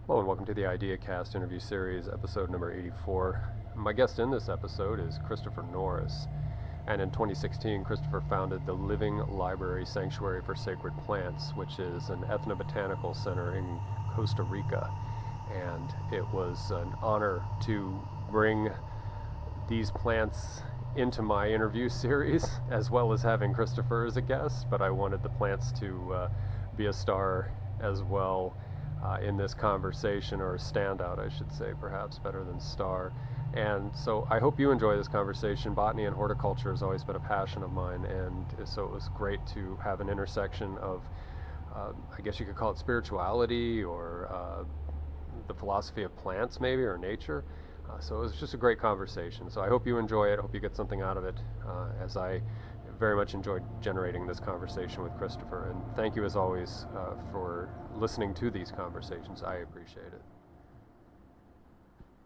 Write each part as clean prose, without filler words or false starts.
Hello and welcome to the IdeaCast interview series, episode number 84. My guest in this episode is Christopher Norris, and in 2016, Christopher founded the Living Library Sanctuary for Sacred Plants, which is an ethnobotanical center in Costa Rica. And it was an honor to bring these plants into my interview series, as well as having Christopher as a guest, but I wanted the plants to be a star as well in this conversation, or a standout, I should say, perhaps better than star. And so I hope you enjoy this conversation. Botany and horticulture has always been a passion of mine, and so it was great to have an intersection of, I guess you could call it spirituality or the philosophy of plants, maybe, or nature. So it was just a great conversation. So I hope you enjoy it. I hope you get something out of it, as I very much enjoyed generating this conversation with Christopher. And thank you, as always, for listening to these conversations. I appreciate it.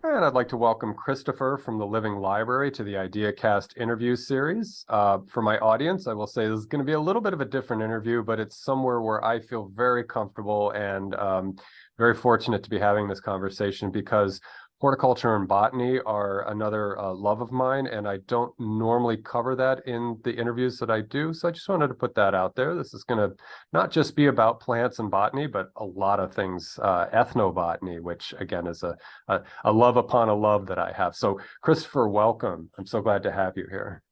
And I'd like to welcome Christopher from the Living Library to the IdeaCast interview series. For my audience, I will say this is going to be a little bit of a different interview, but it's somewhere where I feel very comfortable and very fortunate to be having this conversation, because horticulture and botany are another love of mine, and I don't normally cover that in the interviews that I do. So I just wanted to put that out there. This is going to not just be about plants and botany, but a lot of things, ethnobotany, which again is a love upon a love that I have. So Christopher, welcome. I'm so glad to have you here.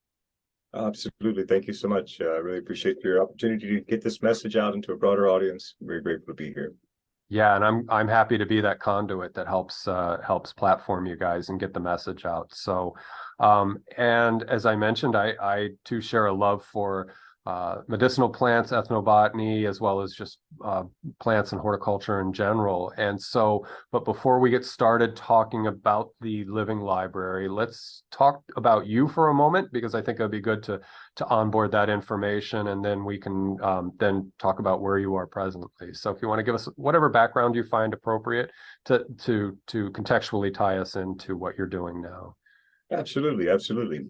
Absolutely. Thank you so much. I really appreciate your opportunity to get this message out into a broader audience. Very grateful to be here. Yeah, and I'm happy to be that conduit that helps platform you guys and get the message out. So, and as I mentioned, I too share a love for medicinal plants, ethnobotany, as well as just plants and horticulture in general. And so, but before we get started talking about the Living Library, let's talk about you for a moment, because I think it'd be good to onboard that information, and then we can then talk about where you are presently. So if you want to give us whatever background you find appropriate to contextually tie us into what you're doing now. Absolutely. Absolutely.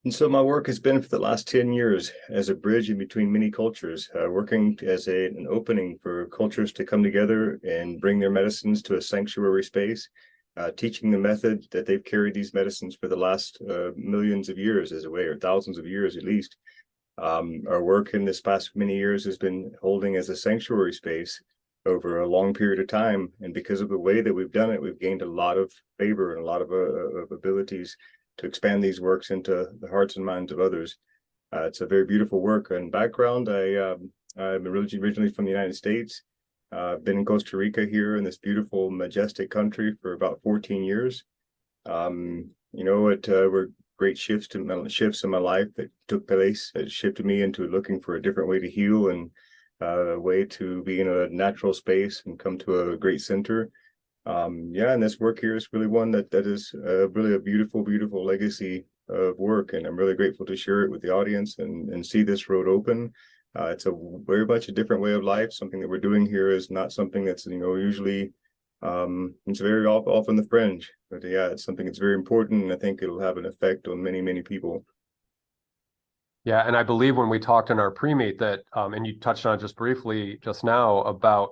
And so my work has been for the last 10 years as a bridge in between many cultures, working as an opening for cultures to come together and bring their medicines to a sanctuary space, teaching the method that they've carried these medicines for the last millions of years as a way, or thousands of years at least. Our work in this past many years has been holding as a sanctuary space over a long period of time. And because of the way that we've done it, we've gained a lot of favor and a lot of abilities to expand these works into the hearts and minds of others. It's a very beautiful work and background. I'm originally from the United States. I've been in Costa Rica here in this beautiful, majestic country for about 14 years. It were great shifts in my life that took place. It shifted me into looking for a different way to heal and a way to be in a natural space and come to a great center. And this work here is really one that is really a beautiful legacy of work, and I'm really grateful to share it with the audience and see this road open. It's a very much a different way of life. Something that we're doing here is not something that's usually it's very off on the fringe, but yeah, it's something that's very important, and I think it'll have an effect on many people. Yeah, and I believe when we talked in our pre-meet that, and you touched on it just briefly just now, about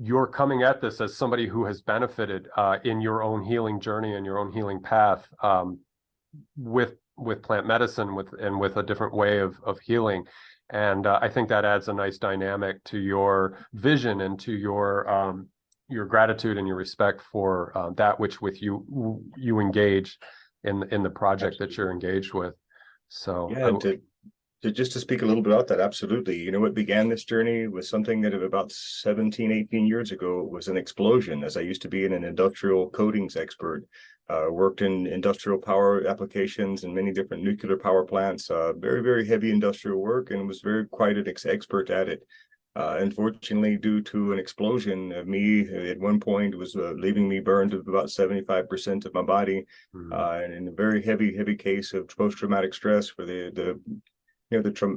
you're coming at this as somebody who has benefited in your own healing journey and your own healing path, with plant medicine, with a different way of healing. And I think that adds a nice dynamic to your vision and to your gratitude and your respect for that which with you engage in the project that you're engaged with. So yeah, just to speak a little bit about that, absolutely. What began this journey was something that about 17, 18 years ago was an explosion, as I used to be an industrial coatings expert, worked in industrial power applications and many different nuclear power plants, very heavy industrial work, and was quite an expert at it. Unfortunately, due to an explosion of me at one point, was leaving me burned to about 75% of my body, and in a very heavy case of post-traumatic stress for the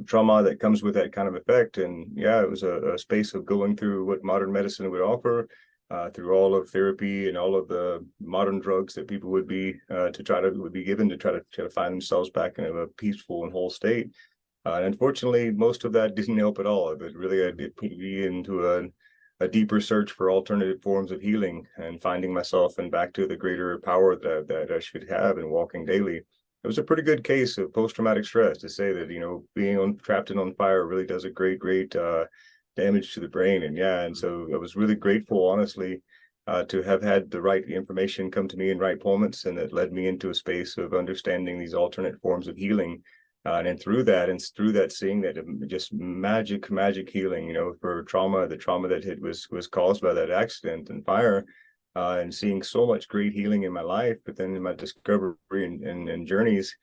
trauma that comes with that kind of effect. And yeah, it was a space of going through what modern medicine would offer, through all of therapy and all of the modern drugs that people would be given to try to find themselves back in a peaceful and whole state. And unfortunately, most of that didn't help at all. But really, it put me into a deeper search for alternative forms of healing and finding myself and back to the greater power that I should have in walking daily. It was a pretty good case of post-traumatic stress to say that, being trapped and on fire really does a great damage to the brain. And yeah, and so I was really grateful, honestly, to have had the right information come to me in right moments, and it led me into a space of understanding these alternate forms of healing. And then through that, seeing that just magic healing, for the trauma that was caused by that accident and fire, and seeing so much great healing in my life. But then in my discovery and journeys,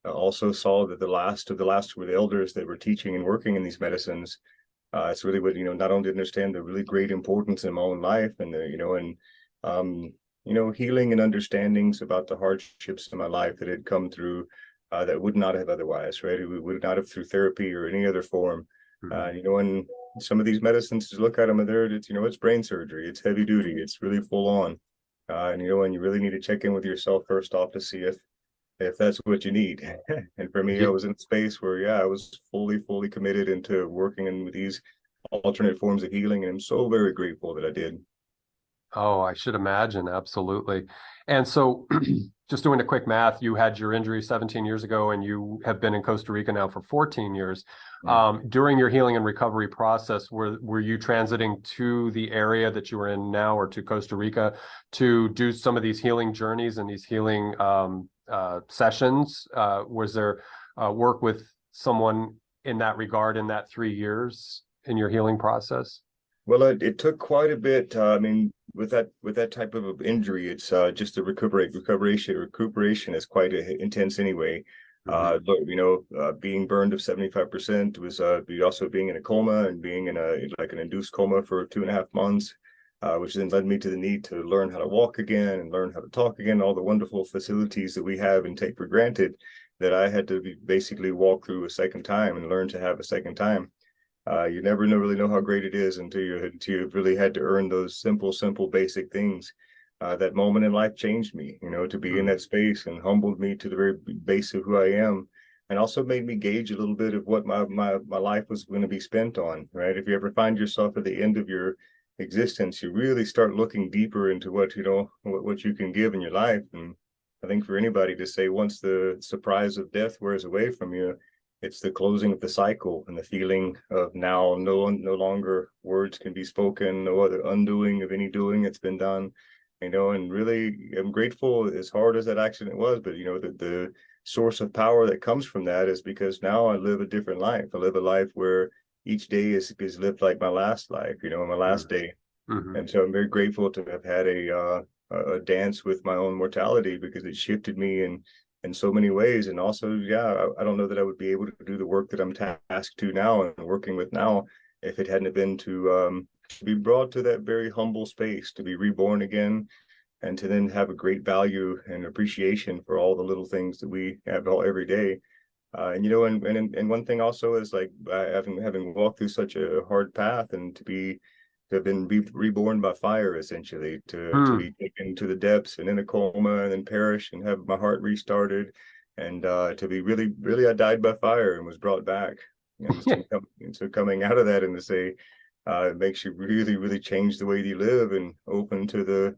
I also saw that the last were the elders that were teaching and working in these medicines. It's really what, not only to understand the really great importance in my own life and healing and understandings about the hardships in my life that had come through, that would not have otherwise, right? We would not have through therapy or any other form. And some of these medicines, to look at them, it's brain surgery, it's heavy duty, it's really full on. And you really need to check in with yourself first off to see if that's what you need. And for me, I was in a space where, I was fully committed into working in with these alternate forms of healing. And I'm so very grateful that I did. Oh, I should imagine. Absolutely. And so just doing a quick math, you had your injury 17 years ago and you have been in Costa Rica now for 14 years. During your healing and recovery process, were you transiting to the area that you are in now, or to Costa Rica, to do some of these healing journeys and these healing sessions? Was there work with someone in that regard in that 3 years in your healing process? Well, it took quite a bit. With that type of injury, it's just the recuperation is quite intense anyway. Being burned of 75% was also being in a coma and being in an induced coma for 2.5 months, which then led me to the need to learn how to walk again and learn how to talk again, all the wonderful facilities that we have and take for granted, that I had to basically walk through a second time and learn to have a second time. You never really know how great it is until you've really had to earn those simple, basic things. That moment in life changed me, to be in that space, and humbled me to the very base of who I am, and also made me gauge a little bit of what my life was going to be spent on, right? If you ever find yourself at the end of your existence, you really start looking deeper into what you can give in your life. And I think for anybody to say, once the surprise of death wears away from you, it's the closing of the cycle and the feeling of now no longer words can be spoken, no other undoing of any doing that's been done, and really I'm grateful, as hard as that accident was, but the source of power that comes from that is because now I live a different life. I live a life where each day is lived like my last life, my last day. And so I'm very grateful to have had a dance with my own mortality, because it shifted me in so many ways. And also, I don't know that I would be able to do the work that I'm tasked to now and working with now if it hadn't been to be brought to that very humble space, to be reborn again, and to then have a great value and appreciation for all the little things that we have every day. And one thing also is, like, having walked through such a hard path, and to have been reborn by fire, essentially, to be taken to the depths and in a coma and then perish and have my heart restarted, and to be really, I died by fire and was brought back. And so coming out of that, and to say, it makes you really change the way you live and open to the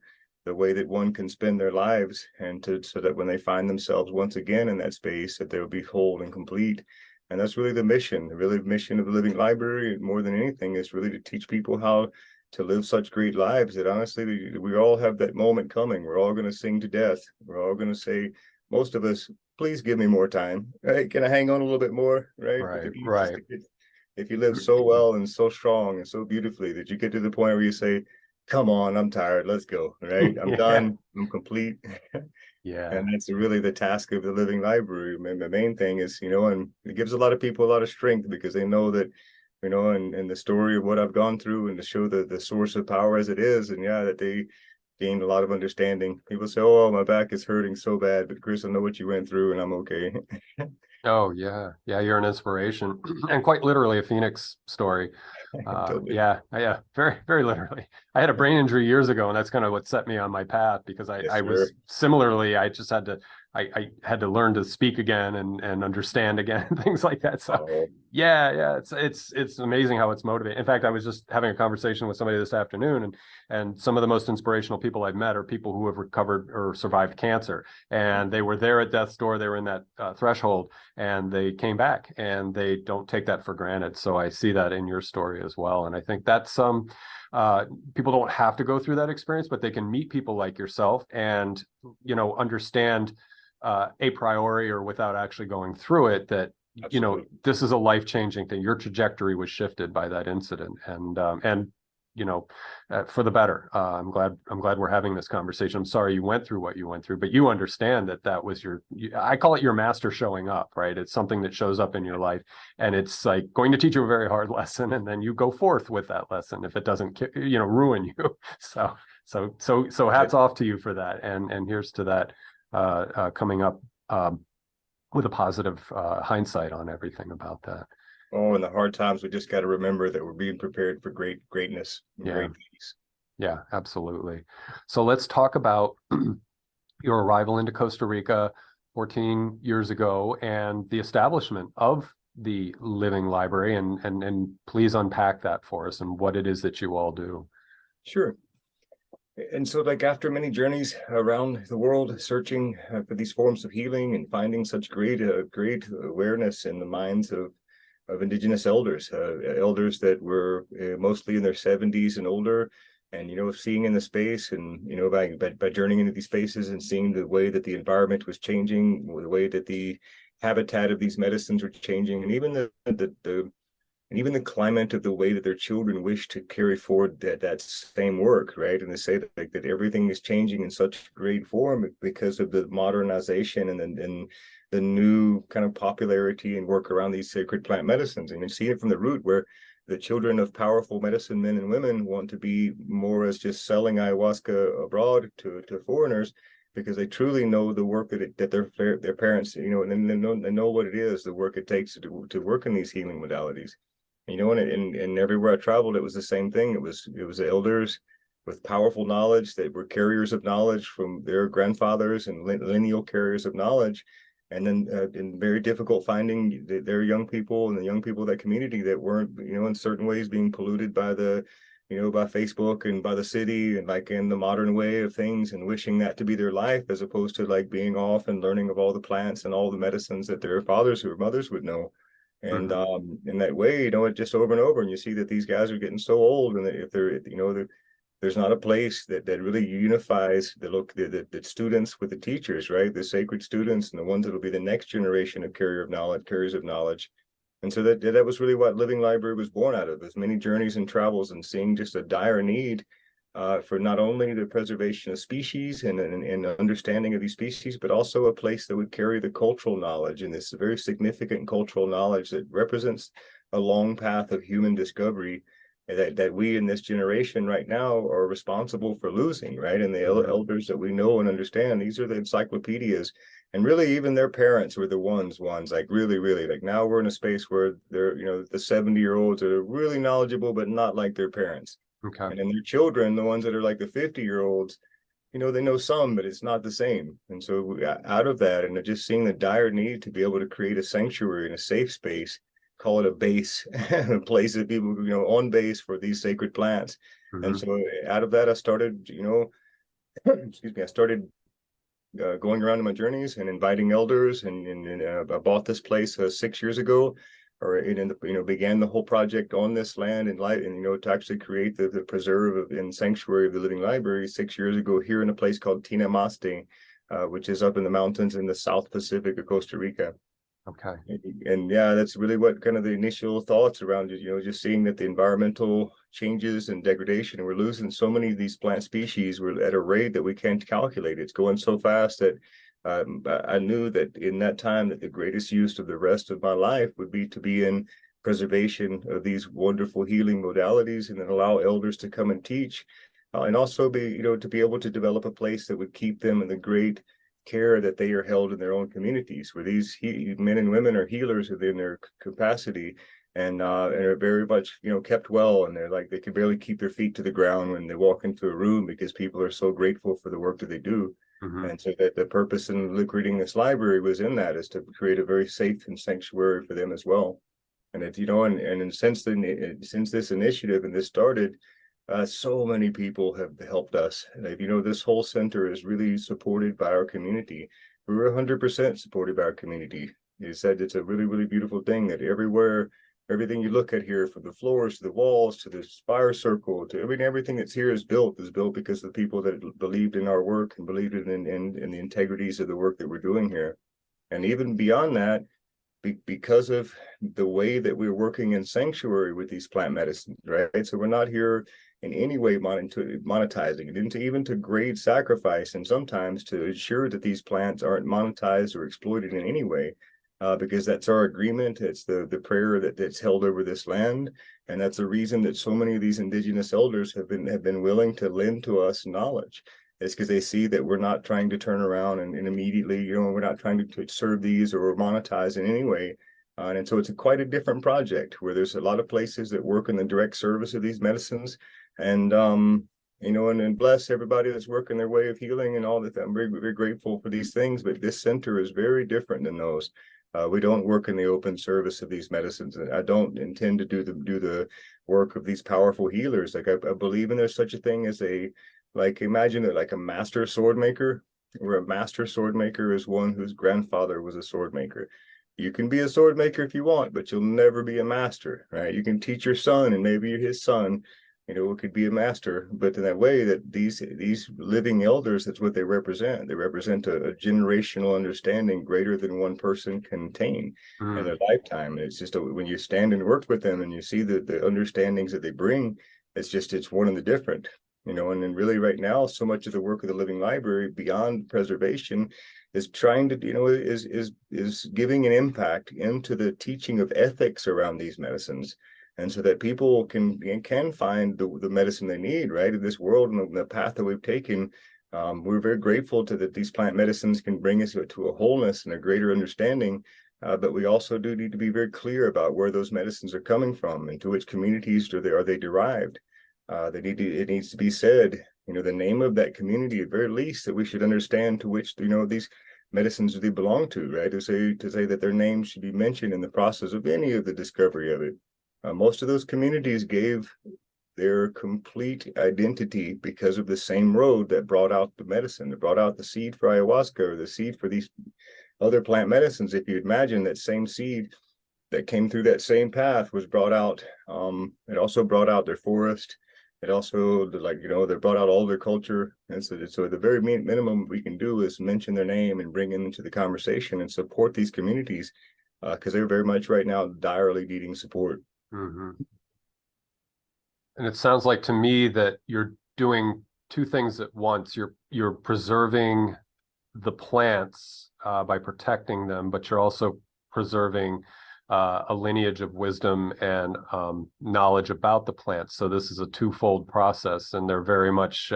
way that one can spend their lives, and so that when they find themselves once again in that space, that they'll be whole and complete. And that's really the mission of the Living Library, more than anything, is really to teach people how to live such great lives that, honestly, we all have that moment coming. We're all going to sing to death. We're all going to say, most of us, please give me more time. Right? Can I hang on a little bit more? Right. Right. If you live so well and so strong and so beautifully that you get to the point where you say, come on, I'm tired, let's go. Right. I'm done. I'm complete. And that's really the task of the Living Library. And the main thing is, and it gives a lot of people a lot of strength, because they know that, and the story of what I've gone through, and to show the source of power as it is, and that they gained a lot of understanding. People say, oh, my back is hurting so bad, but Chris, I know what you went through, and I'm okay. Oh, yeah. Yeah, you're an inspiration, and quite literally a phoenix story. Totally. Yeah, very, very literally. I had a brain injury years ago, and that's kind of what set me on my path because Yes, I sir. was similarly, I just had to, I had to learn to speak again and understand again, things like that. So Oh, yeah, it's amazing how it's motivating. In fact, I was just having a conversation with somebody this afternoon, and some of the most inspirational people I've met are people who have recovered or survived cancer, and they were there at death's door. They were in that threshold, and they came back, and they don't take that for granted. So I see that in your story as well, and I think that's uh, people don't have to go through that experience, but they can meet people like yourself and understand a priori or without actually going through it that absolutely. this is a life-changing thing. Your trajectory was shifted by that incident, and for the better. I'm glad we're having this conversation. I'm sorry you went through what you went through, but you understand that that was I call it your master showing up, right? It's something that shows up in your life, and it's like going to teach you a very hard lesson, and then you go forth with that lesson if it doesn't ruin you. So hats off to you for that, and here's to that coming up with a positive hindsight on everything about that. Oh, in the hard times, we just got to remember that we're being prepared for greatness and Yeah, great things. yeah, absolutely. So let's talk about your arrival into Costa Rica 14 years ago and the establishment of the Living Library, and please unpack that for us and what it is that you all do. Sure. And so, like after many journeys around the world, searching for these forms of healing and finding such great awareness in the minds of indigenous elders, elders that were mostly in their 70s and older, and seeing in the space, and by journeying into these spaces and seeing the way that the environment was changing, the way that the habitat of these medicines were changing, and even the climate of the way that their children wish to carry forward that same work, right? And they say that, like, that everything is changing in such great form because of the modernization and the new kind of popularity and work around these sacred plant medicines. And you see it from the root, where the children of powerful medicine men and women want to be more as just selling ayahuasca abroad to foreigners, because they truly know the work that their parents, and they know what it is, the work it takes to work in these healing modalities. And everywhere I traveled, it was the same thing. It was elders with powerful knowledge that were carriers of knowledge from their grandfathers and lineal carriers of knowledge. And then in very difficult finding their young people and the young people of that community that weren't, in certain ways being polluted by by Facebook and by the city and like in the modern way of things, and wishing that to be their life, as opposed to like being off and learning of all the plants and all the medicines that their fathers or mothers would know. And Mhm. in that way, it just over and over, and you see that these guys are getting so old, and that if there's not a place that really unifies the students with the teachers, right? The sacred students and the ones that will be the next generation of carriers of knowledge. And so that was really what Living Library was born out of, as many journeys and travels, and seeing just a dire need for not only the preservation of species and understanding of these species, but also a place that would carry the cultural knowledge, and this very significant cultural knowledge that represents a long path of human discovery that we in this generation right now are responsible for losing, right? And the Mhm. elders that we know and understand, these are the encyclopedias. And really, even their parents were the ones like really, like now we're in a space where they're, the 70-year-olds are really knowledgeable, but not like their parents. Okay. And then their children, the ones that are like the 50-year-olds, they know some, but it's not the same. And so out of that, and just seeing the dire need to be able to create a sanctuary and a safe space, call it a base, a place that people, on base for these sacred plants. And Mhm. so out of that, I started, excuse me, I started going around in my journeys and inviting elders, and I bought this place 6 years ago, or began the whole project on this land and light, and to actually create the preserve and sanctuary of the Living Library 6 years ago here in a place called Tinamaste, which is up in the mountains in the South Pacific of Costa Rica. Okay. And yeah, that's really what kind of the initial thoughts around it, just seeing that the environmental changes and degradation, and we're losing so many of these plant species. We're at a rate that we can't calculate. It's going so fast that I knew that in that time that the greatest use of the rest of my life would be to be in preservation of these wonderful healing modalities, and then allow elders to come and teach, and also be, to be able to develop a place that would keep them in the great care that they are held in their own communities, where these men and women are healers within their capacity, and are very much, kept well, and they're like they can barely keep their feet to the ground when they walk into a room because people are so grateful for the work that they do. Hmm. And so that the purpose in creating this library was in that, is to create a very safe and sanctuary for them as well. And it, and since this initiative and this started, so many people have helped us. And, this whole center is really supported by our community. We're 100% supported by our community. You said it's a really, really beautiful thing that everywhere, everything you look at here, from the floors to the walls to the fire circle to everything that's here is built because of the people that believed in our work and believed in the integrities of the work that we're doing here. And even beyond that, because of the way that we're working in sanctuary with these plant medicines, right? So we're not here in any way monetizing it, into even to grade sacrifice, and sometimes to ensure that these plants aren't monetized or exploited in any way, because that's our agreement. It's the prayer that's held over this land, and that's the reason that so many of these indigenous elders have been willing to lend to us knowledge. It's because they see that we're not trying to turn around and immediately, we're not trying to serve these or monetize in any way. And so it's quite a different project where there's a lot of places that work in the direct service of these medicines. And, and bless everybody that's working their way of healing and all that. I'm very, very grateful for these things, but this center is very different than those. We don't work in the open service of these medicines. And I don't intend to do the work of these powerful healers. Like I believe in there's such a thing as imagine it like a master sword maker, where a master sword maker is one whose grandfather was a sword maker. You can be a sword maker if you want, but you'll never be a master, right? You can teach your son, and maybe his son, could be a master, but in that way that these living elders, that's what they represent. They represent a generational understanding greater than one person can attain in their lifetime. And it's just when you stand and work with them and you see the understandings that they bring, it's one and the different. And then really right now, so much of the work of the Living Library beyond preservation is trying to, is giving an impact into the teaching of ethics around these medicines. And so that people can find the medicine they need, right? In this world and the path that we've taken, we're very grateful that these plant medicines can bring us to a wholeness and a greater understanding. But we also do need to be very clear about where those medicines are coming from and to which communities are they derived. It needs to be said, the name of that community at very least, that we should understand to which, these medicines they belong to, right? To say that their names should be mentioned in the process of any of the discovery of it. Most of those communities gave their complete identity because of the same road that brought out the medicine, that brought out the seed for ayahuasca or the seed for these other plant medicines. If you imagine that same seed that came through that same path was brought out, it also brought out their forest. It also, they brought out all their culture. And so the very minimum we can do is mention their name and bring them into the conversation and support these communities, because they're very much right now direly needing support. Mm-hmm. And it sounds like to me that you're doing two things at once. You're preserving the plants by protecting them, but you're also preserving a lineage of wisdom and knowledge about the plants. So this is a twofold process, and they're very much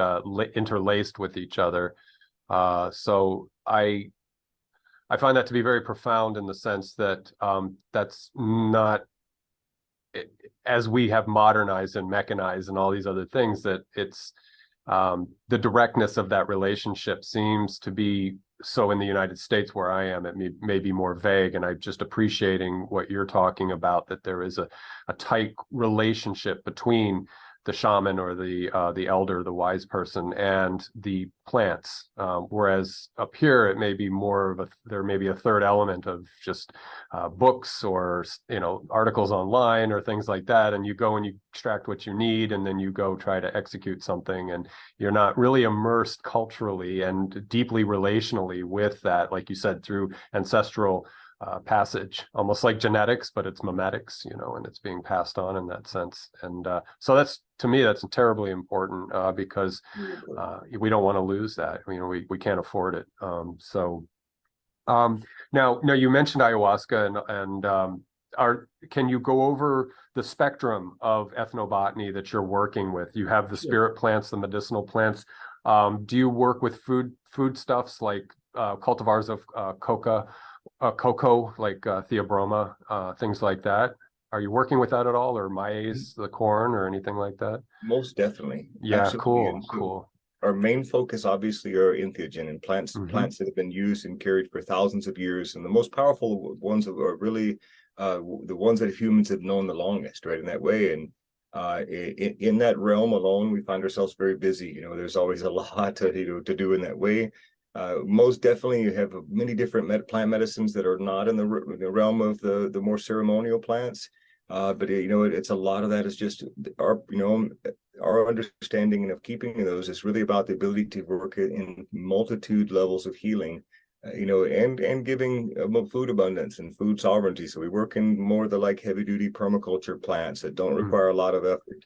interlaced with each other. So I find that to be very profound in the sense that that's not, as we have modernized and mechanized and all these other things, that it's the directness of that relationship seems to be so in the United States where I am, it may be more vague. And I'm just appreciating what you're talking about, that there is a tight relationship between the shaman or the elder, the wise person, and the plants. Whereas up here, it may be more of there may be a third element of just books or, articles online or things like that. And you go and you extract what you need, and then you go try to execute something. And you're not really immersed culturally and deeply relationally with that, like you said, through ancestral passage, almost like genetics, but it's memetics, and it's being passed on in that sense. And so that's, to me, that's terribly important, because we don't want to lose that. We can't afford it. Now you mentioned ayahuasca, and can you go over the spectrum of ethnobotany that you're working with? You have the spirit plants, the medicinal plants. Do you work with foodstuffs like cultivars of cocoa, like theobroma, things like that? Are you working with that at all, or maize, the corn, or anything like that? Most definitely, Yeah, absolutely. And cool, so cool. our main focus obviously are entheogen and Mm-hmm. plants that have been used and carried for thousands of years. And the most powerful ones are really the ones that humans have known the longest, right? In that way. And in that realm alone, we find ourselves very busy. There's always a lot to do in that way. Most definitely, you have many different plant medicines that are not in the realm of the more ceremonial plants. But it's a lot of that is just our understanding of keeping those is really about the ability to work in multitude levels of healing, and giving food abundance and food sovereignty. So we work in more the like heavy duty permaculture plants that don't Mm. require a lot of effort,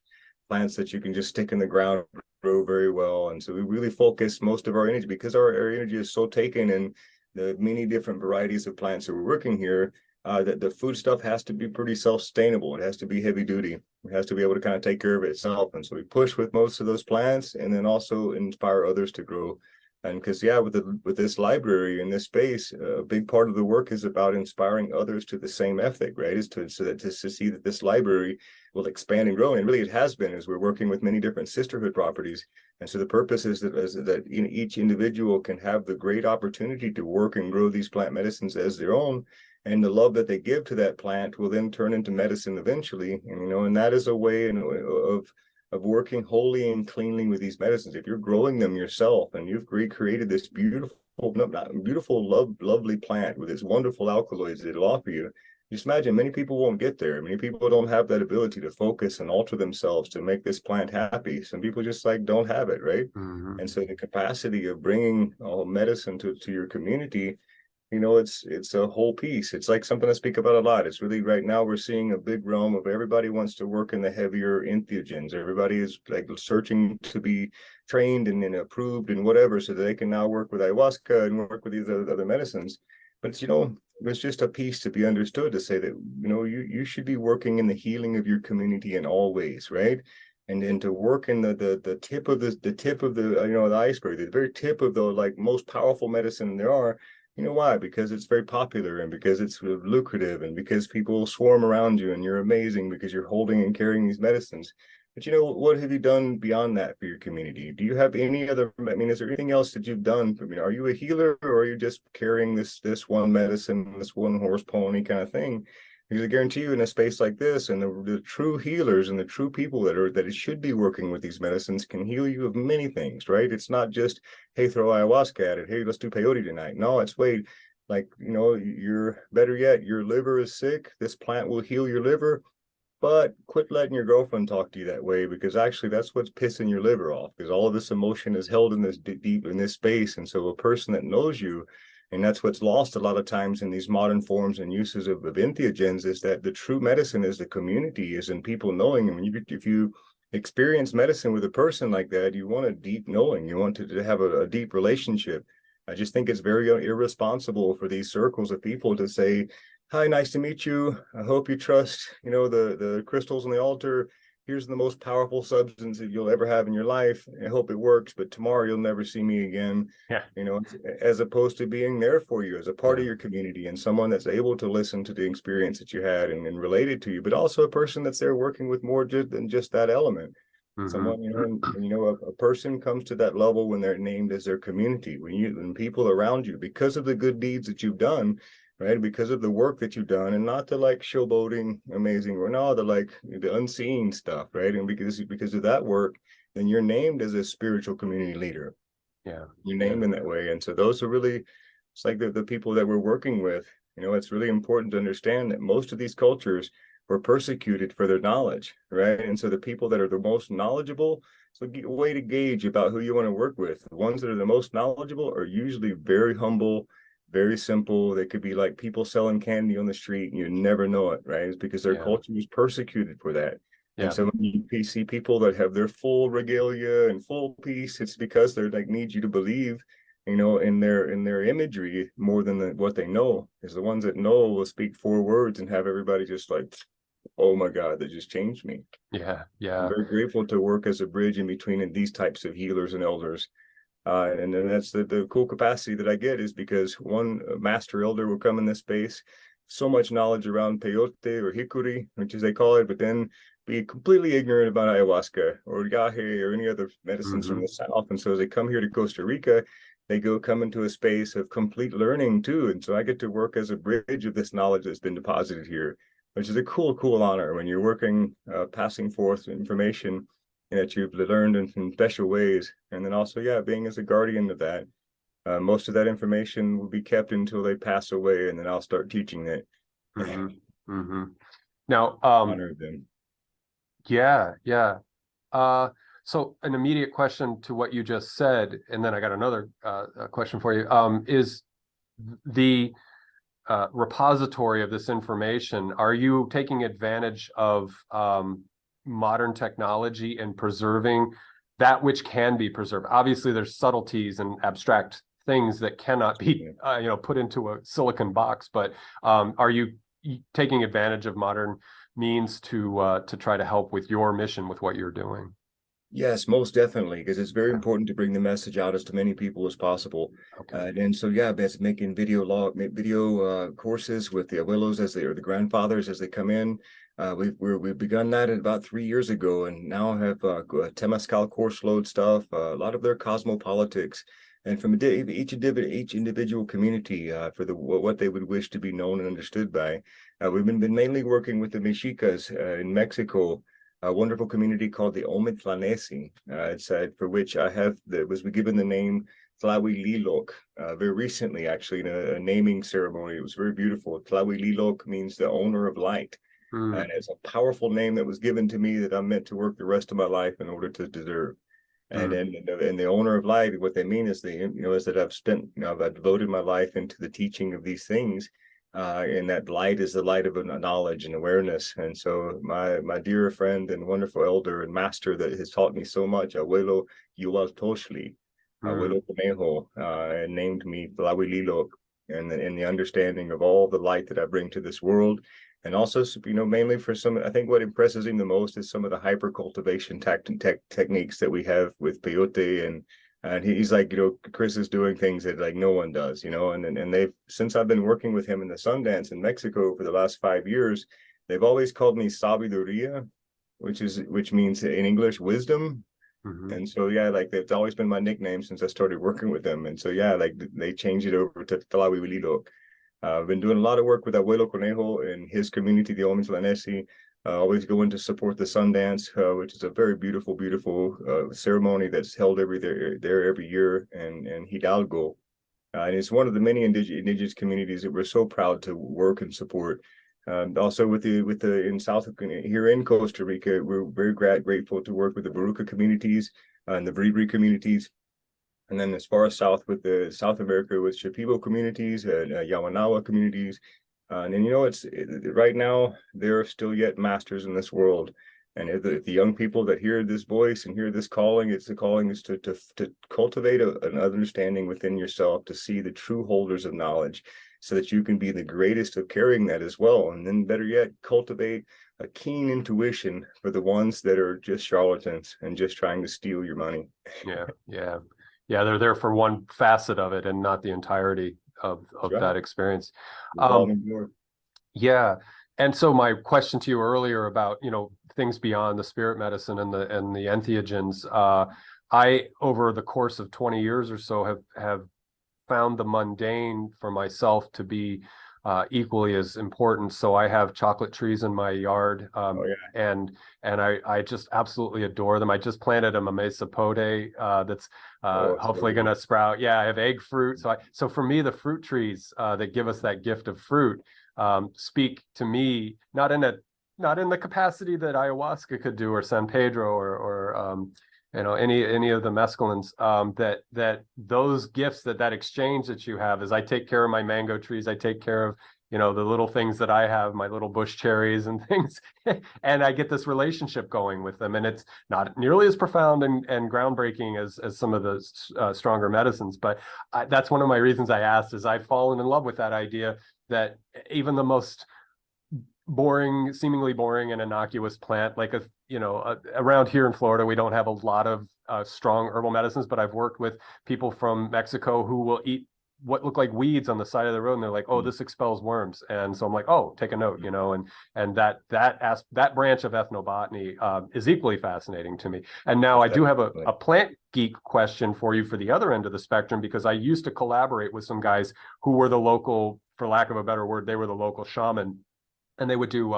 plants that you can just stick in the ground, grow very well. And so we really focus most of our energy because our energy is so taken in the many different varieties of plants that we're working here, that the food stuff has to be pretty self-sustainable. It has to be heavy duty. It has to be able to kind of take care of itself. And so we push with most of those plants and then also inspire others to grow. And because, yeah, with this library in this space, a big part of the work is about inspiring others to the same ethic, right? Is to see that this library will expand and grow. And really it has been, as we're working with many different sisterhood properties. And so the purpose is that each individual can have the great opportunity to work and grow these plant medicines as their own, and the love that they give to that plant will then turn into medicine eventually. And that is a way of working wholly and cleanly with these medicines. If you're growing them yourself and you've recreated this lovely plant with its wonderful alkaloids that it'll offer you, just imagine many people won't get there. Many people don't have that ability to focus and alter themselves to make this plant happy. Some people just like don't have it, right? Mm-hmm. And so the capacity of bringing medicine to your community, it's a whole piece. It's like something I speak about a lot. It's really right now we're seeing a big realm of everybody wants to work in the heavier entheogens. Everybody is like searching to be trained and approved and whatever, so that they can now work with ayahuasca and work with these other medicines. But there's just a piece to be understood to say that you should be working in the healing of your community in all ways, right? And to work in the tip of the tip of the iceberg, the very tip of the like most powerful medicine there are. You know why? Because it's very popular and because it's lucrative and because people swarm around you and you're amazing because you're holding and carrying these medicines. But what have you done beyond that for your community? Do you have any other, is there anything else that you've done? Are you a healer or are you just carrying this one medicine, this one horse pony kind of thing? Because I guarantee you in a space like this, and the true healers and the true people that it should be working with these medicines can heal you of many things, right? It's not just, hey, throw ayahuasca at it. Hey, let's do peyote tonight. No, it's wait, like, you're better yet, your liver is sick. This plant will heal your liver, but quit letting your girlfriend talk to you that way, because actually that's what's pissing your liver off, because all of this emotion is held in this deep in this space. And so a person that knows you, and that's what's lost a lot of times in these modern forms and uses of entheogens, is that the true medicine is the community, is in people knowing. And if you experience medicine with a person like that, you want a deep knowing, you want to have a deep relationship. I just think it's very irresponsible for these circles of people to say, hi, nice to meet you. I hope you trust, the crystals on the altar. Here's the most powerful substance that you'll ever have in your life. I hope it works, but tomorrow you'll never see me again. Yeah. As opposed to being there for you as a part Yeah. of your community and someone that's able to listen to the experience that you had and relate it to you, but also a person that's there working with more than just that element. Mm-hmm. Someone, a person comes to that level when they're named as their community, when people around you, because of the good deeds that you've done, right? Because of the work that you've done, and not the like showboating, amazing, or no, the unseen stuff, right? And because of that work, then you're named as a spiritual community leader. Yeah. You're Yeah. named in that way. And so those are really, it's like the people that we're working with. It's really important to understand that most of these cultures were persecuted for their knowledge, right? And so the people that are the most knowledgeable, so a way to gauge about who you want to work with. The ones that are the most knowledgeable are usually very humble, very simple. They could be like people selling candy on the street and you never know it, right? It's because their Yeah. culture was persecuted for that. And Yeah. so when you see people that have their full regalia and full peace, it's because they're like need you to believe, in their imagery more than what they know. Is the ones that know will speak 4 words and have everybody just like, oh my God, that just changed me. Yeah. I'm Yeah. very grateful to work as a bridge in between these types of healers and elders. And then that's the cool capacity that I get, is because one master elder will come in this space, so much knowledge around peyote or hikuri, which is they call it, but then be completely ignorant about ayahuasca or yahe or any other medicines from Mm-hmm. the South. And so as they come here to Costa Rica, they come into a space of complete learning too. And so I get to work as a bridge of this knowledge that's been deposited here, which is a cool honor when you're working, passing forth information that you've learned in special ways. And then also, yeah, being as a guardian of that. Most of that information will be kept until they pass away, and then I'll start teaching it. Mm-hmm. Mm-hmm. Now, Honor them. yeah, yeah. So an immediate question to what you just said, and then I got another question for you, is the repository of this information, are you taking advantage of modern technology and preserving that which can be preserved? Obviously, there's subtleties and abstract things that cannot be put into a silicon box, but are you taking advantage of modern means to try to help with your mission with what you're doing? Yes, most definitely, because it's very Yeah. important to bring the message out as to many people as possible. Okay. And so, yeah, that's making video courses with the abuelos or the grandfathers as they come in. We've begun that about 3 years ago, and now have Temazcal course load stuff, a lot of their cosmopolitics, and from each individual community for what they would wish to be known and understood by. We've been mainly working with the Mexicas in Mexico, a wonderful community called the Omitlanesi. It's for which was given the name Tlahuililok very recently, actually, in a naming ceremony. It was very beautiful. Tlahuililok means the owner of light. And it's a powerful name that was given to me that I'm meant to work the rest of my life in order to deserve. And the owner of light, what they mean is is that I've devoted my life into the teaching of these things, and that light is the light of knowledge and awareness. And so my dear friend and wonderful elder and master that has taught me so much, Abuelo Yuval Toshli, Abuelo Conejo, and named me Tlahuililok, and in the understanding of all the light that I bring to this world. And also, mainly for I think what impresses him the most is some of the hyper cultivation techniques that we have with peyote, and he's like, Chris is doing things that like no one does, and they've, since I've been working with him in the Sundance in Mexico for the last 5 years, they've always called me Sabiduría, which means in English wisdom. And so, yeah, like that's always been my nickname since I started working with them. And so, yeah, like they changed it over to Tlahuililok. I've been doing a lot of work with Abuelo Conejo and his community, the Omitlanesi. Always going to support the Sundance, which is a very beautiful ceremony that's held every year in Hidalgo. And it's one of the many indigenous communities that we're so proud to work and support. Also with the in South here in Costa Rica, we're very grateful to work with the Baruca communities and the Bribri communities. And then as far as south with the South America with Shipibo communities and Yawanawa communities. And then, right now, there are still yet masters in this world. And if the young people that hear this voice and hear this calling, the calling is to cultivate an understanding within yourself, to see the true holders of knowledge so that you can be the greatest of carrying that as well. And then better yet, cultivate a keen intuition for the ones that are just charlatans and just trying to steal your money. Yeah, they're there for one facet of it and not the entirety of that experience. Yeah. And so my question to you earlier about, things beyond the spirit medicine and the entheogens, I, over the course of 20 years or so, have found the mundane for myself to be equally as important. So I have chocolate trees in my yard, and I just absolutely adore them. I just planted a mamey sapote that's hopefully going to sprout. Yeah, I have egg fruit. So for me, the fruit trees that give us that gift of fruit speak to me not in the capacity that ayahuasca could do, or San Pedro, or any of the mescalines, that those gifts, that exchange that you have, is I take care of my mango trees, I take care of the little things that I have, my little bush cherries and things, and I get this relationship going with them, and it's not nearly as profound and groundbreaking as some of the stronger medicines, but that's one of my reasons I asked, is I've fallen in love with that idea that even the most seemingly boring and innocuous plant, like around here in Florida, we don't have a lot of strong herbal medicines, but I've worked with people from Mexico who will eat what looked like weeds on the side of the road, and they're like, oh, this expels worms. And so I'm like, oh, take a note, you know, and that branch of ethnobotany is equally fascinating to me. And now Most I do have definitely. a plant geek question for you for the other end of the spectrum, because I used to collaborate with some guys who were the local, for lack of a better word, they were the local shaman, and they would do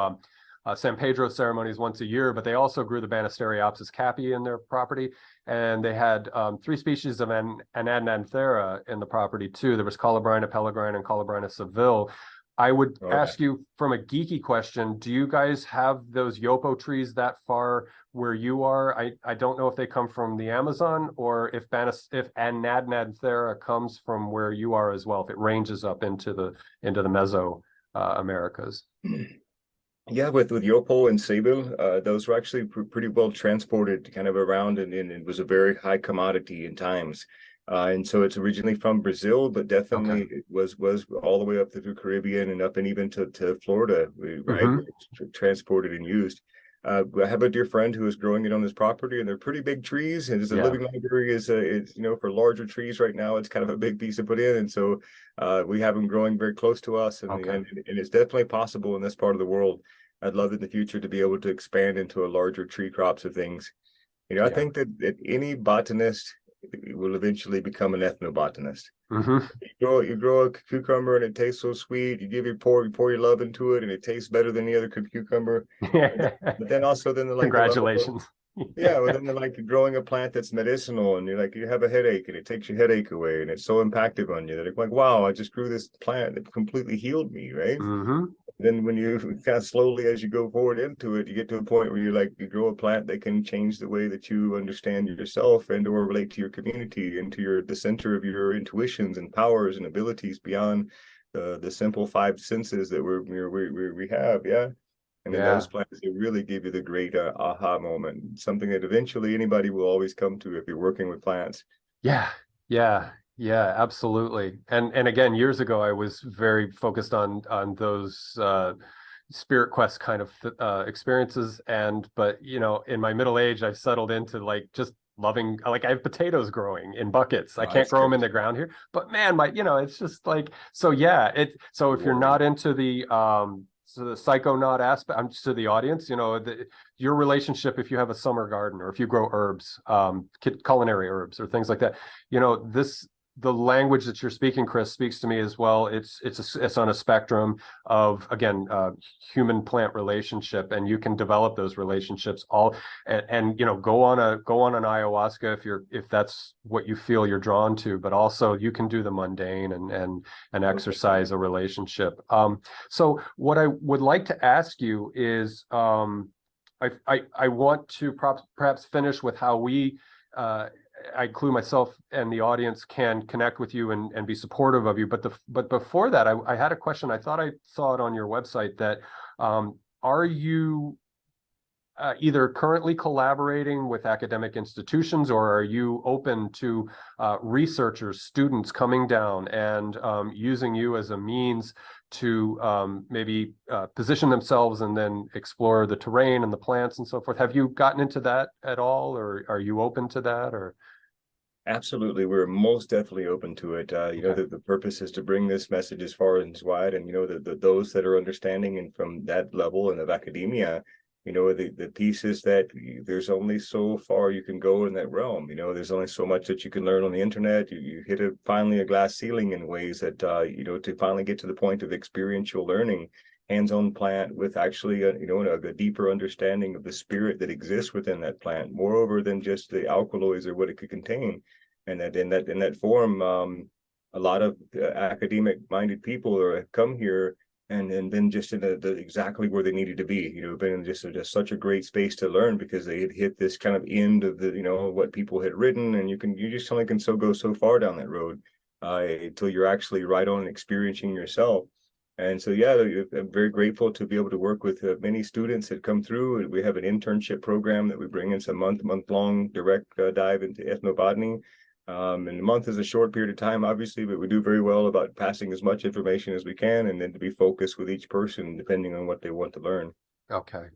San Pedro ceremonies once a year, but they also grew the Banisteriopsis caapi in their property. And they had 3 species of Anadnanthera in the property too. There was Colubrina pellegrina and Colubrina seville. I would ask you from a geeky question, do you guys have those yopo trees that far where you are? I don't know if they come from the Amazon or if Anadnanthera comes from where you are as well, if it ranges up into the Meso Americas. Yeah, with Yopo and Sable, those were actually pretty well transported kind of around, and it was a very high commodity in times. And so it's originally from Brazil, but definitely it was all the way up through the Caribbean and up and even to Florida, right? Transported and used. I have a dear friend who is growing it on his property, and they're pretty big trees. And the living library is, you know, for larger trees right now, it's kind of a big piece to put in. And so we have them growing very close to us, and it's definitely possible in this part of the world. I'd love in the future to be able to expand into a larger tree crops of things. You know, I think that any botanist will eventually become an ethnobotanist. You grow a cucumber and it tastes so sweet. You pour your love into it and it tastes better than the other cucumber. But then also then Congratulations. Yeah, well then they're like growing a plant that's medicinal, and you're like, you have a headache and it takes your headache away, and it's so impactful on you. They're like, wow, I just grew this plant that completely healed me, right? Then when you kind of slowly, as you go forward into it, you get to a point where you grow a plant that can change the way that you understand yourself and or relate to your community and to the center of your intuitions and powers and abilities beyond the simple 5 senses that we have. Yeah. And then those plants, they really give you the great aha moment, something that eventually anybody will always come to if you're working with plants. Yeah, absolutely. And again, years ago, I was very focused on those spirit quest kind of experiences. But you know, in my middle age, I've settled into like just loving, like I have potatoes growing in buckets. I can't grow them in the ground here, but man, you know, it's just like, so so if you're not into the psychonaut aspect, to the audience, you know, your relationship, if you have a summer garden or if you grow herbs, culinary herbs or things like that, you know, the language that you're speaking, Chris, speaks to me as well. It's on a spectrum of, again, human plant relationship, and you can develop those relationships and you know, go on an ayahuasca if that's what you feel you're drawn to, but also you can do the mundane and exercise a relationship. So what I would like to ask you is, I want to perhaps finish with how we I include myself and the audience can connect with you and be supportive of you. But before that, I had a question. I thought I saw it on your website that are you either currently collaborating with academic institutions, or are you open to researchers, students coming down and using you as a means to maybe position themselves and then explore the terrain and the plants and so forth? Have you gotten into that at all, or are you open to that? Or absolutely, we're most definitely open to it. You know, the purpose is to bring this message as far and as wide, and you know, those that are understanding and from that level and of academia, you know, the piece is that there's only so far you can go in that realm. You know, there's only so much that you can learn on the internet. You hit finally a glass ceiling in ways that you know, to finally get to the point of experiential learning, hands-on plant with actually you know, a deeper understanding of the spirit that exists within that plant, moreover than just the alkaloids or what it could contain. And that in that form, a lot of academic minded people have come here and been just in the exactly where they needed to be, you know, been in just such a great space to learn, because they had hit this kind of end of the, you know, what people had written, and you just only can go so far down that road until you're actually right on experiencing yourself. And so, yeah, I'm very grateful to be able to work with many students that come through. We have an internship program that we bring in some month-long direct dive into ethnobotany. And a month is a short period of time, obviously, but we do very well about passing as much information as we can, and then to be focused with each person depending on what they want to learn. Okay.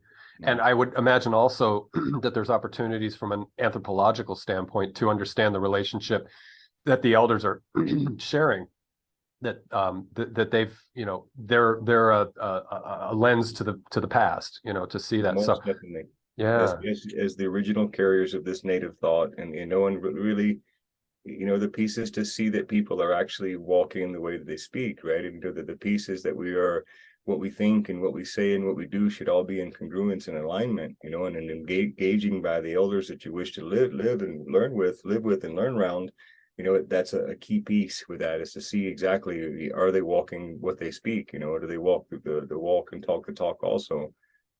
And I would imagine also that there's opportunities from an anthropological standpoint to understand the relationship that the elders are sharing that they've, they're a lens to the past, to see that. So Most definitely. yeah. As the original carriers of this native thought, and no one really, the piece is to see that people are actually walking the way that they speak, right? And the piece is that we are, what we think and what we say and what we do should all be in congruence and alignment, and engaging by the elders that you wish to live and learn with, live with and learn around. That's a key piece with that, is to see exactly, are they walking what they speak, or do they walk the walk and talk the talk also.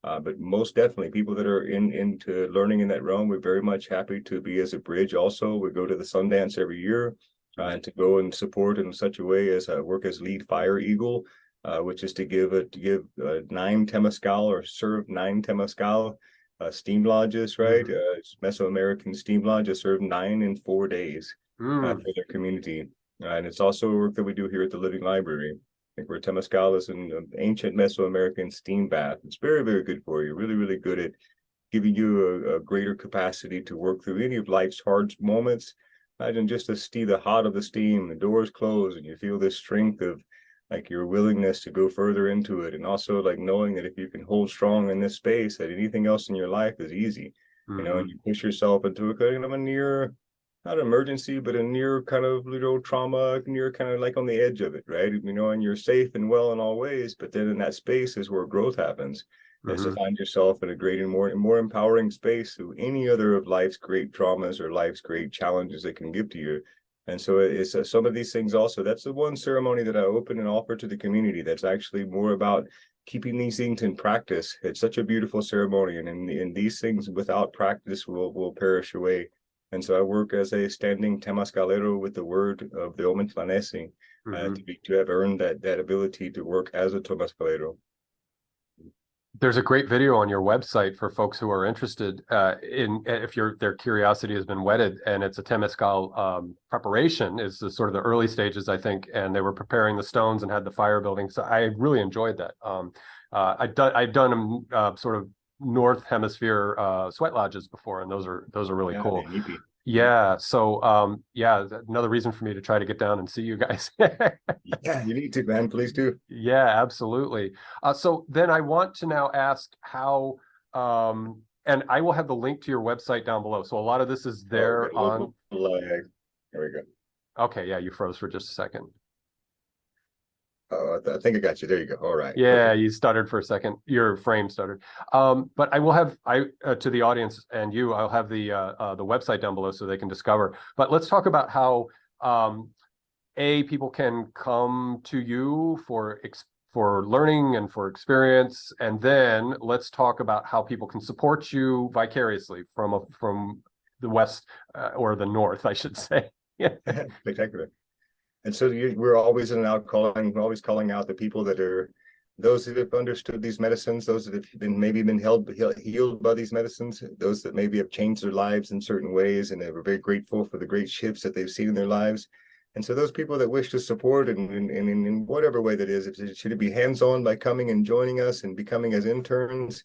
But most definitely, people that are into learning in that realm, we're very much happy to be as a bridge. Also, we go to the Sundance every year, and to go and support in such a way as work as lead fire eagle, which is to give 9 temescal, or serve 9 temescal steam lodges, right? Mesoamerican steam lodges, serve 9 in 4 days for their community. And it's also work that we do here at the Living Library. Like, where temescal is an ancient Mesoamerican steam bath. It's very, very good for you. Really, really good at giving you a greater capacity to work through any of life's hard moments. Imagine just to see the hot of the steam, the doors close, and you feel this strength of like your willingness to go further into it. And also like knowing that if you can hold strong in this space, that anything else in your life is easy, and you push yourself into a kind of a near, not emergency, but a near kind of trauma, near kind of like on the edge of it, right? And you're safe and well in all ways, but then in that space is where growth happens. Is to find yourself in a great and more empowering space through any other of life's great traumas or life's great challenges it can give to you. And so it's some of these things also. That's the one ceremony that I open and offer to the community that's actually more about keeping these things in practice. It's such a beautiful ceremony, and in these things without practice will perish away. And so I work as a standing temascalero with the word of the Omentlanesi, to have earned that ability to work as a temascalero. There's a great video on your website for folks who are interested in, if their curiosity has been whetted, and it's a temescal preparation, is the sort of the early stages, I think, and they were preparing the stones and had the fire building. So I really enjoyed that. I've done sort of North Hemisphere sweat lodges before, and those are really cool. Yeah. So another reason for me to try to get down and see you guys. Yeah, you need to, man. Please do. Yeah, absolutely. So then I want to now ask how, and I will have the link to your website down below. So a lot of this is there on. There we go. Okay, yeah, you froze for just a second. Oh, I think I got you. There you go. All right. Yeah, you stuttered for a second. Your frame stuttered. But I will have to the audience and you, I'll have the website down below so they can discover. But let's talk about how people can come to you for learning and for experience, and then let's talk about how people can support you vicariously from the West or the North, I should say. Spectacular. And so we're always always calling out the people that are those that have understood these medicines, those that have been healed by these medicines, those that maybe have changed their lives in certain ways, and they were very grateful for the great shifts that they've seen in their lives. And so those people that wish to support and in whatever way that is, should it be hands-on by coming and joining us and becoming as interns,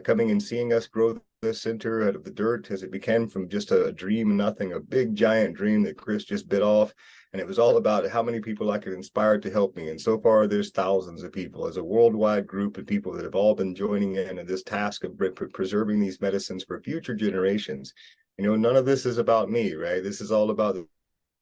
coming and seeing us grow this center out of the dirt as it became from just a dream, nothing, a big giant dream that Chris just bit off. And it was all about how many people I could inspire to help me. And so far, there's thousands of people, as a worldwide group of people that have all been joining in this task of preserving these medicines for future generations. None of this is about me, right? This is all about the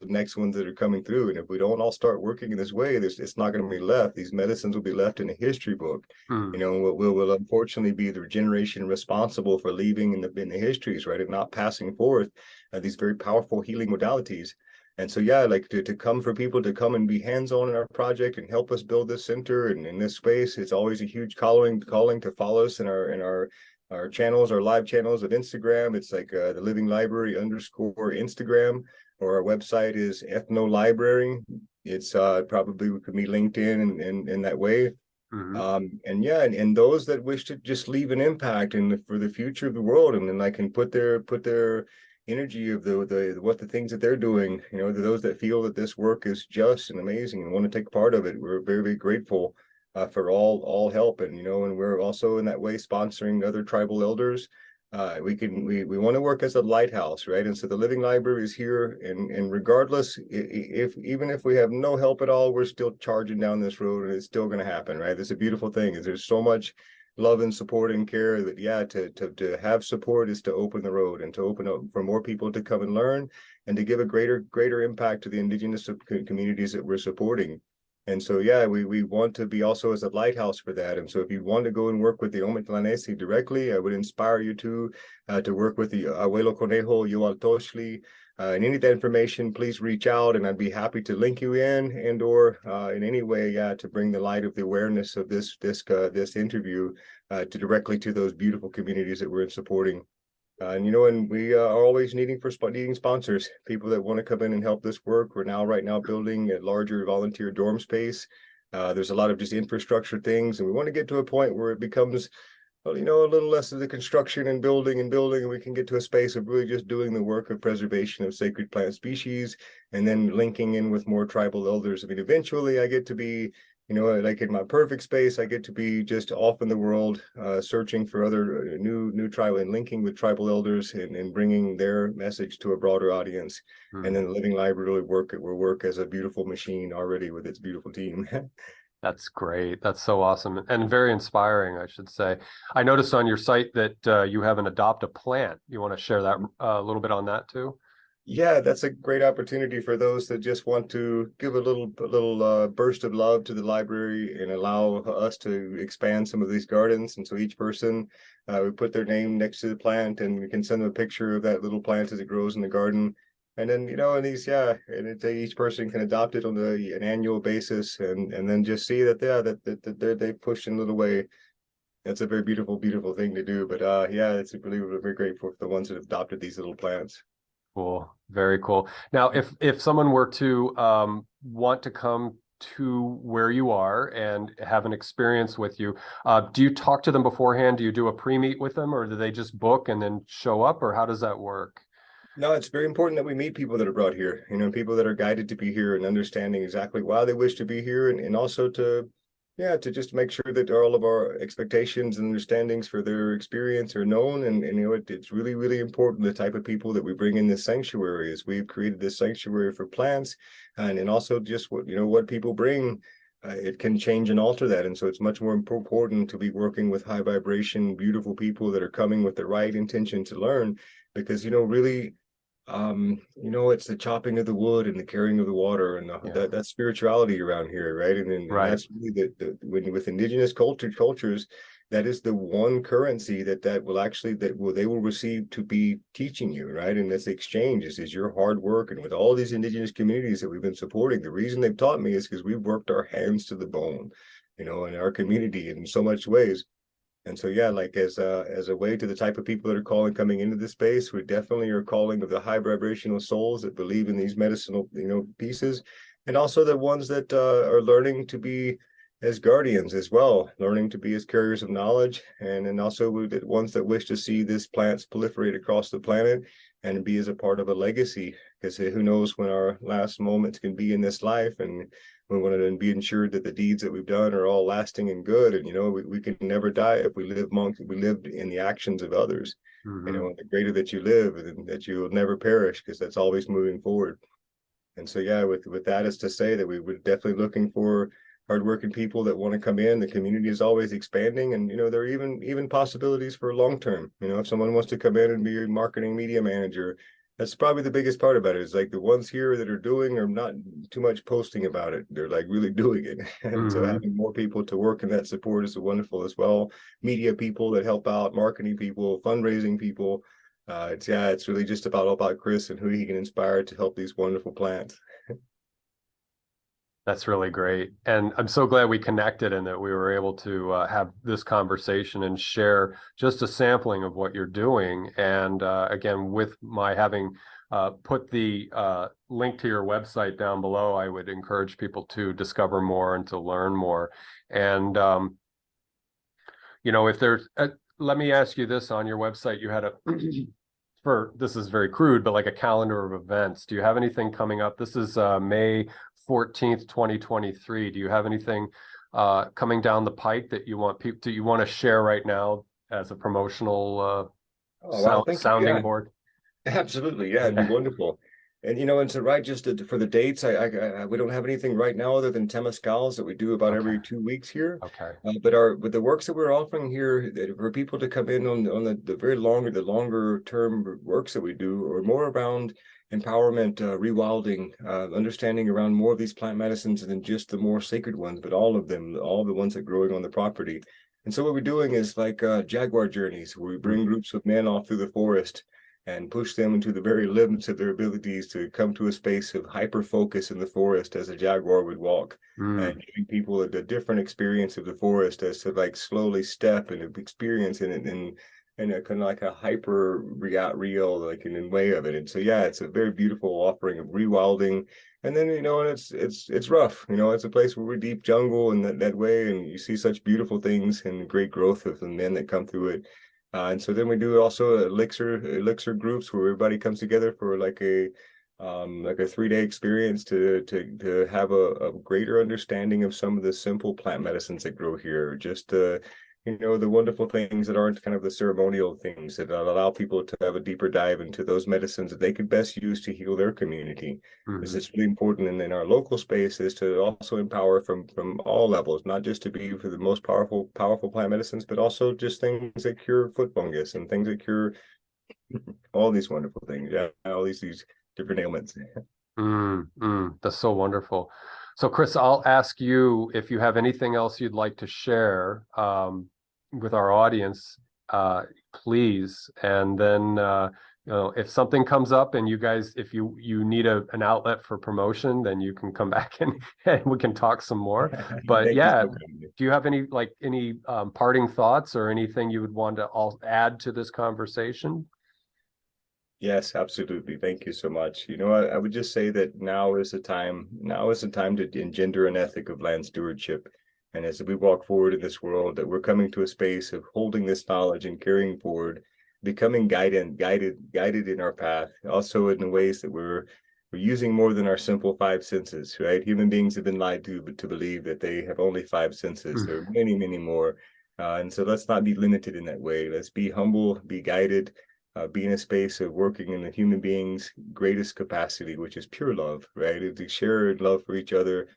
next ones that are coming through. And if we don't all start working in this way, it's not going to be left. These medicines will be left in a history book. Will unfortunately be the generation responsible for leaving in the histories, right, and not passing forth these very powerful healing modalities. And so, yeah, like to come for people to come and be hands-on in our project and help us build this center and in this space. It's always a huge calling to follow us in our channels, our live channels of Instagram. It's like the Living Library _, Instagram, or our website is ethnolibrary. It's probably we could be linked in that way. And those that wish to just leave an impact for the future of the world, and then I can put their energy of the things that they're doing, those that feel that this work is just and amazing and want to take part of it. We're very, very grateful for all help, and and we're also in that way sponsoring other tribal elders We want to work as a lighthouse, right? And so the Living Library is here, and regardless, if even if we have no help at all, we're still charging down this road, and it's still going to happen, right? It's a beautiful thing. Is there's so much love and support and care that, yeah, to have support is to open the road and to open up for more people to come and learn, and to give a greater impact to the indigenous communities that we're supporting. And so, yeah, we want to be also as a lighthouse for that. And so if you want to go and work with the Omitlanesi directly, I would inspire you to work with the Abuelo Conejo Yoaltoshli. And any of that information, please reach out, and I'd be happy to link you in and or in any way, yeah, to bring the light of the awareness of this interview to directly to those beautiful communities that we're supporting. And we are always needing sponsors, people that want to come in and help this work. We're right now building a larger volunteer dorm space. There's a lot of just infrastructure things, and we want to get to a point where it becomes, well, a little less of the construction and building, and we can get to a space of really just doing the work of preservation of sacred plant species, and then linking in with more tribal elders. I mean, eventually I get to be, like in my perfect space, I get to be just off in the world, searching for other new tribal and linking with tribal elders, and bringing their message to a broader audience. And then the Living Library will work as a beautiful machine already with its beautiful team. That's great. That's so awesome and very inspiring, I should say. I noticed on your site that you have an adopt a plant. You want to share that a little bit on that too? Yeah, that's a great opportunity for those that just want to give a little burst of love to the library and allow us to expand some of these gardens. And so each person, we put their name next to the plant, and we can send them a picture of that little plant as it grows in the garden. And then, and each person can adopt it on an annual basis, and then just see that, yeah, that they pushed in a little way. That's a very beautiful thing to do. But yeah, it's really very grateful for the ones that have adopted these little plants. Cool. Very cool. Now, if someone were to want to come to where you are and have an experience with you, do you talk to them beforehand? Do you do a pre-meet with them, or do they just book and then show up, or how does that work? No, it's very important that we meet people that are brought here, people that are guided to be here and understanding exactly why they wish to be here, and also to just make sure that all of our expectations and understandings for their experience are known. And it's really, really important, the type of people that we bring in this sanctuary, is we've created this sanctuary for plants, and also just what people bring. It can change and alter that. And so it's much more important to be working with high vibration, beautiful people that are coming with the right intention to learn, because, really, it's the chopping of the wood and the carrying of the water, and that spirituality around here, right? And that's really with indigenous cultures, that is the one currency that they will receive to be teaching you, right? And this exchange is your hard work. And with all these indigenous communities that we've been supporting, the reason they've taught me is because we've worked our hands to the bone, in our community in so much ways. And so, yeah, like as a way to the type of people that are coming into this space, we definitely are calling of the high vibrational souls that believe in these medicinal, pieces, and also the ones that are learning to be as guardians as well, learning to be as carriers of knowledge, and then also the ones that wish to see this plants proliferate across the planet and be as a part of a legacy, because who knows when our last moments can be in this life. And we want to be ensured that the deeds that we've done are all lasting and good. And, we can never die if we lived in the actions of others. And the greater that you live, that you will never perish, because that's always moving forward. And so, yeah, with that is to say that we were definitely looking for hardworking people that want to come in. The community is always expanding, and there are even possibilities for long term. If someone wants to come in and be a marketing media manager, that's probably the biggest part about it. Is like the ones here that are doing are not too much posting about it. They're like really doing it. And so having more people to work in that support is wonderful as well. Media people that help out, marketing people, fundraising people. It's really just all about Chris and who he can inspire to help these wonderful plants. That's really great. And I'm so glad we connected and that we were able to have this conversation and share just a sampling of what you're doing. And again, with my having put the link to your website down below, I would encourage people to discover more and to learn more. And, if there's, let me ask you this, on your website, you had this is very crude, but like a calendar of events. Do you have anything coming up? This is May 14th, 2023. Do you have anything coming down the pike that you want to share right now as a promotional Oh, wow. Thank you. sounding Yeah. board. Absolutely, yeah, it'd be wonderful. And and to write just for the dates, we don't have anything right now other than temazcals that we do about Okay. every 2 weeks here. Okay. But the works that we're offering here for people to come in on the longer term works that we do are more around empowerment, rewilding, understanding around more of these plant medicines than just the more sacred ones, but all of them, all the ones that are growing on the property. And so what we're doing is like jaguar journeys, where we bring groups of men off through the forest and push them into the very limits of their abilities to come to a space of hyper focus in the forest as a jaguar would walk, Mm. and giving people a different experience of the forest as to like slowly step and experience in it in a kind of like a hyper real like in way of it. And so yeah, it's a very beautiful offering of rewilding. And then and it's rough, it's a place where we're deep jungle and that way, and you see such beautiful things and great growth of the men that come through it. And so then we do also elixir groups where everybody comes together for like a 3-day experience to have a greater understanding of some of the simple plant medicines that grow here. Just the wonderful things that aren't kind of the ceremonial things that allow people to have a deeper dive into those medicines that they could best use to heal their community. This is really important in our local space, is to also empower from all levels, not just to be for the most powerful plant medicines, but also just things that cure foot fungus and things that cure all these wonderful things. Yeah, all these different ailments. That's so wonderful. So, Chris, I'll ask you if you have anything else you'd like to share with our audience, please. And then, if something comes up and you guys, if you need an outlet for promotion, then you can come back and we can talk some more. But Thank you yeah, so kindly. do you have any parting thoughts or anything you would want to add to this conversation? Yes, absolutely. Thank you so much. I would just say that now is the time. Now is the time to engender an ethic of land stewardship. And as we walk forward in this world, that we're coming to a space of holding this knowledge and carrying forward, becoming guided in our path, also in the ways that we're using more than our simple 5 senses, right? Human beings have been lied to believe that they have only 5 senses. There are many, many more. And so let's not be limited in that way. Let's be humble, be guided, be in a space of working in the human being's greatest capacity, which is pure love, right? If we share love for each other,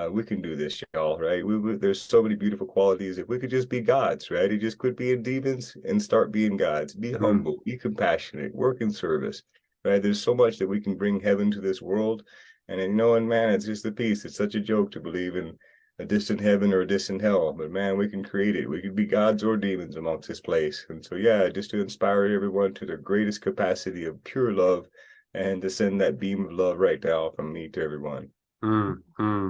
we can do this, y'all, right? There's so many beautiful qualities. If we could just be gods, right? You just quit being demons and start being gods. Be humble, be compassionate, work in service, right? There's so much that we can bring heaven to this world. And man, it's just a piece. It's such a joke to believe in a distant heaven or a distant hell, but man, we can create it. We could be gods or demons amongst this place. And so yeah, just to inspire everyone to their greatest capacity of pure love, and to send that beam of love right now from me to everyone. And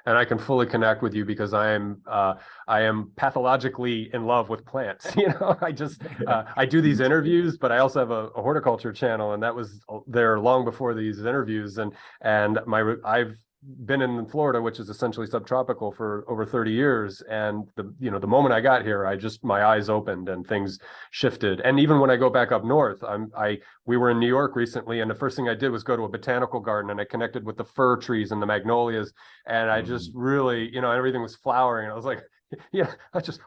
I can fully connect with you because I am pathologically in love with plants. I do these interviews, but I also have a horticulture channel, and that was there long before these interviews. And I've been in Florida, which is essentially subtropical, for over 30 years. And the moment I got here, my eyes opened and things shifted. And even when I go back up north, we were in New York recently, and the first thing I did was go to a botanical garden, and I connected with the fir trees and the magnolias, and I just really, everything was flowering, and I was like, it's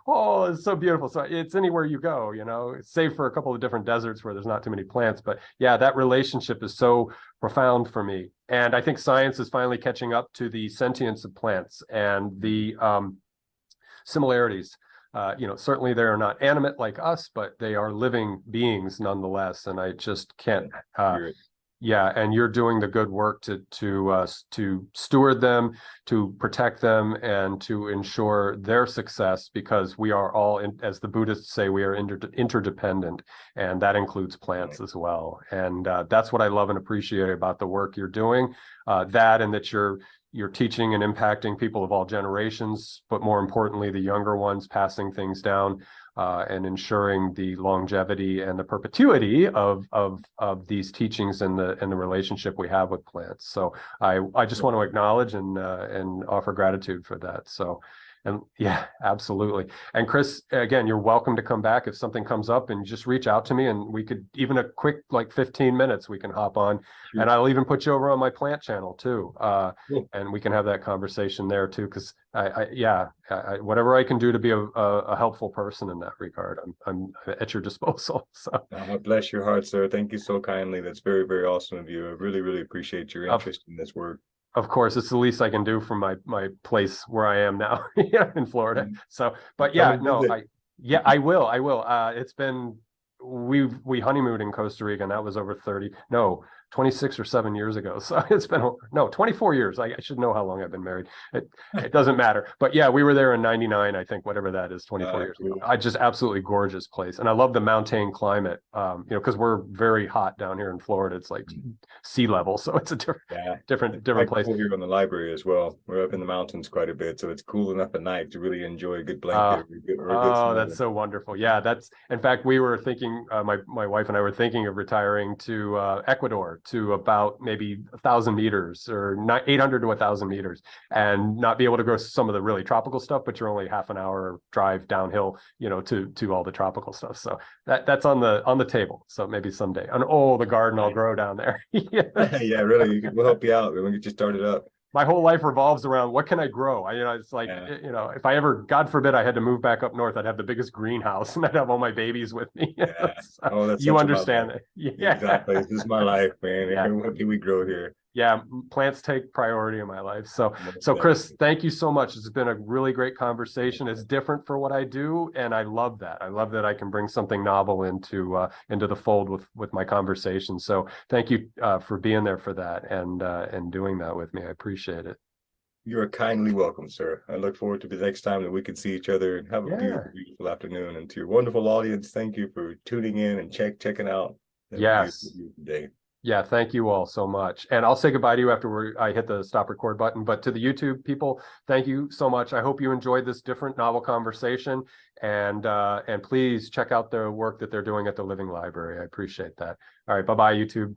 so beautiful. So it's anywhere you go, save for a couple of different deserts where there's not too many plants. But yeah, that relationship is so profound for me. And I think science is finally catching up to the sentience of plants and the similarities. Certainly they are not animate like us, but they are living beings nonetheless. And I just can't. And you're doing the good work to steward them, to protect them, and to ensure their success, because we are all, as the Buddhists say, we are interdependent, and that includes plants as well. And that's what I love and appreciate about the work you're doing. That, and that you're teaching and impacting people of all generations, but more importantly, the younger ones, passing things down. And ensuring the longevity and the perpetuity of these teachings and the relationship we have with plants. So I just want to acknowledge and offer gratitude for that. So And yeah, absolutely. And Chris, again, you're welcome to come back if something comes up, and just reach out to me, and we could, even a quick like 15 minutes, we can hop on. Sure. And I'll even put you over on my plant channel too. Cool. And we can have that conversation there too, because whatever I can do to be a helpful person in that regard, I'm at your disposal. So Bless your heart, sir. Thank you so kindly. That's very, very awesome of you. I really, really appreciate your interest in this work. Of course, it's the least I can do from my place where I am now in Florida. So, but yeah, no, I will. It's been, we honeymooned in Costa Rica, and that was over 26 or 7 years ago. So it's been 24 years. I should know how long I've been married. It doesn't matter. But yeah, we were there in 99, I think, whatever that is, 24 years ago. I just absolutely gorgeous place. And I love the mountain climate, because we're very hot down here in Florida. It's like sea level. So it's a different place. Cool here on the library as well. We're up in the mountains quite a bit. So it's cool enough at night to really enjoy a good blanket. That's so wonderful. Yeah, in fact, we were thinking, my wife and I were thinking of retiring to Ecuador, to about maybe 1,000 meters or 800 to 1,000 meters, and not be able to grow some of the really tropical stuff, but you're only half an hour drive downhill, to all the tropical stuff. So that's on the table. So maybe someday. And the garden I'll grow down there. Yeah, really. We'll help you out. We'll get you started up. My whole life revolves around what can I grow? It's like, if I ever, God forbid, I had to move back up north, I'd have the biggest greenhouse and I'd have all my babies with me. So, that's you understand that. Yeah, exactly. This is my life, man. Yeah. What do we grow here? Yeah, plants take priority in my life. So Chris, thank you so much. It's been a really great conversation. It's different for what I do, and I love that. I love that I can bring something novel into the fold with my conversation. So thank you for being there for that and doing that with me. I appreciate it. You're kindly welcome, sir. I look forward to the next time that we can see each other and have a beautiful, beautiful afternoon. And to your wonderful audience, thank you for tuning in and checking out. Yes. Day. Yeah, thank you all so much. And I'll say goodbye to you after I hit the stop record button. But to the YouTube people, thank you so much. I hope you enjoyed this different novel conversation. And please check out the work that they're doing at the Living Library. I appreciate that. All right, bye-bye, YouTube.